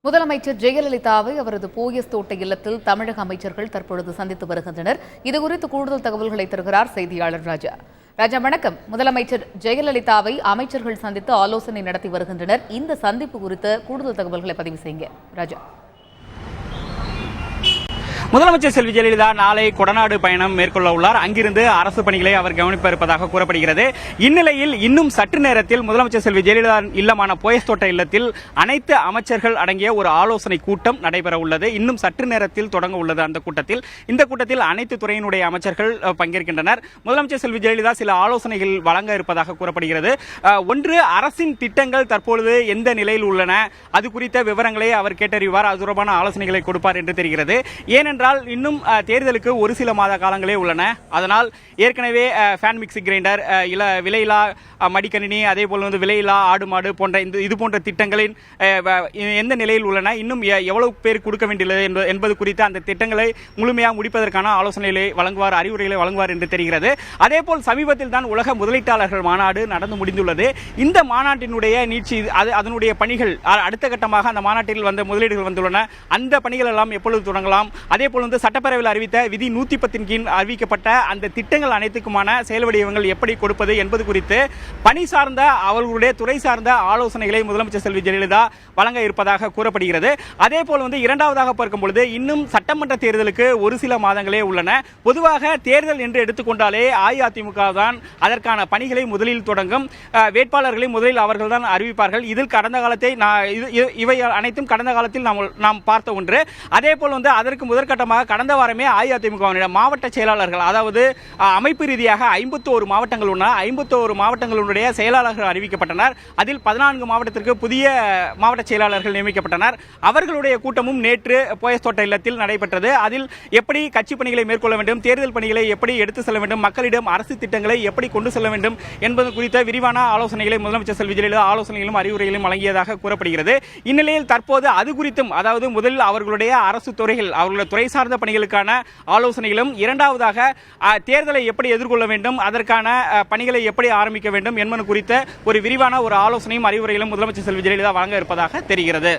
முதலமைச்சர் ஜெயலலிதாவை அவரது போயஸ் தோட்ட இல்லத்தில் தமிழக அமைச்சர்கள் தற்பொழுது சந்தித்து வருகின்றனர். இதுகுறித்து கூடுதல் தகவல்களை தருகிறார் செய்தியாளர் ராஜா. ராஜா, வணக்கம். முதலமைச்சர் ஜெயலலிதாவை அமைச்சர்கள் சந்தித்து ஆலோசனை நடத்தி வருகின்றனர். இந்த சந்திப்பு குறித்த கூடுதல் தகவல்களை பதிவு செய்யுங்க ராஜா. முதலமைச்சர் செல்வி ஜெயலலிதா நாளை கொடநாடு பயணம் மேற்கொள்ள உள்ளார். அங்கிருந்து அரசு பணிகளை அவர் கவனிக்க இருப்பதாக கூறப்படுகிறது. இந்நிலையில் இன்னும் சற்று நேரத்தில் முதலமைச்சர் செல்வி ஜெயலலிதா இல்லமான போயஸ் தோட்ட இல்லத்தில் அனைத்து அமைச்சர்கள் அடங்கிய ஒரு ஆலோசனை கூட்டம் நடைபெற உள்ளது. இன்னும் சற்று நேரத்தில் தொடங்க உள்ளது. இந்த கூட்டத்தில் அனைத்து துறையினுடைய அமைச்சர்கள் பங்கேற்கின்றனர். முதலமைச்சர் செல்வி ஜெயலலிதா சில ஆலோசனைகள் வழங்க இருப்பதாக கூறப்படுகிறது. ஒன்று, அரசின் திட்டங்கள் தற்பொழுது எந்த நிலையில் உள்ளன, அது குறித்த விவரங்களை அவர் கேட்டறிவார். அது தொடர்பான ஆலோசனைகளை கொடுப்பார் என்று தெரிகிறது. ஏனென்றால் இன்னும் தேர்தலுக்கு ஒரு சில மாத காலங்களே உள்ளன. அதனால் ஏற்கனவே ஃபேன் மிக்சி கிரைண்டர், விலையில்லா மடிக்கணினி, அதே போல விலையில்லா ஆடு மாடு போன்ற இது போன்ற திட்டங்களின் எந்த நிலையில் உள்ளன, இன்னும் எவ்வளவு பேர் கொடுக்க வேண்டியுள்ளது என்பது குறித்து அந்த திட்டங்களை முழுமையாக முடிப்பதற்கான ஆலோசனைகளை வழங்குவார், அறிவுரைகளை வழங்குவார் என்று தெரிகிறது. அதேபோல் சமீபத்தில் தான் உலக முதலீட்டாளர்கள் மாநாடு நடந்து முடிந்துள்ளது. இந்த மாநாட்டினுடைய நீட்சி, அதனுடைய பணிகள் அடுத்த கட்டமாக அந்த மாநாட்டில் வந்த முதலீடுகள் வந்துள்ளன. அந்த பணிகள் எல்லாம் எப்பொழுது தொடங்கலாம், அதே போல சட்டப்பேரவையில் அறிவித்த விதி 110 கீழ் அறிவிக்கப்பட்ட அந்த திட்டங்கள் அனைத்துக்குமான செயல் வடிவங்கள் எப்படி கொடுப்பது என்பது குறித்து பணி சார்ந்த அவர்களுடைய துறை சார்ந்த ஆலோசனைகளை முதலமைச்சர் செல்வி ஜெயலலிதா வழங்க இருப்பதாக கூறப்படுகிறது. அதே போல இரண்டாவதாக பார்க்கும்பொழுது இன்னும் சட்டமன்ற தேர்தலுக்கு ஒரு சில மாதங்களே உள்ளன. பொதுவாக தேர்தல் என்று எடுத்துக்கொண்டாலே அஇஅதிமுக தான் அதற்கான பணிகளை முதலில் தொடங்கும். வேட்பாளர்களை முதலில் அவர்கள் தான் அறிவிப்பார்கள். இதில் கடந்த காலத்தை இவை அனைத்தும் கடந்த காலத்தில் நாம் பார்த்த ஒன்று. அதே போல் அதற்கு முதற்கட்டமாக கடந்த வாரமே அஇஅதிமுக மாவட்ட செயலாளர்கள், அதாவது அமைப்பு ரீதியாக 51 மாவட்டங்கள் உள்ள 51 மாவட்டங்களுடைய செயலாளர்கள் அறிவிக்கப்பட்டனர். அதில் 14 மாவட்டத்திற்கு புதிய மாவட்ட செயலாளர்கள் நியமிக்கப்பட்டனர். அவர்களுடைய கூட்டமும் நேற்று போயஸ் தோட்ட இல்லத்தில் நடைபெற்றது. அதில் எப்படி கட்சி பணிகளை மேற்கொள்ள வேண்டும், தேர்தல் பணிகளை எப்படி எடுத்து செல்ல வேண்டும், மக்களிடம் அரசு திட்டங்களை எப்படி கொண்டு செல்ல வேண்டும் என்பது குறித்த விரிவான ஆலோசனைகளை முதலமைச்சர் செல்வி ஜெயலலிதா ஆலோசனைகளும் அறிவுரைகளும் வழங்கியதாக கூறப்படுகிறது. இந்நிலையில் தற்போது அது குறித்தும், அதாவது முதலில் அவர்களுடைய அரசு துறைகள், அவர்களுடைய துறை சார்ந்த பணிகளுக்கான ஆலோசனைகளும், இரண்டாவதாக தேர்தலை எப்படி எதிர்கொள்ள வேண்டும், அதற்கான பணிகளை எப்படி ஆரம்பிக்க வேண்டும் என்பது குறித்த ஒரு விரிவான ஒரு ஆலோசனையும் அறிவுரைகளும் முதலமைச்சர் செல்வி ஜெயலலிதா வழங்க இருப்பதாக தெரிகிறது.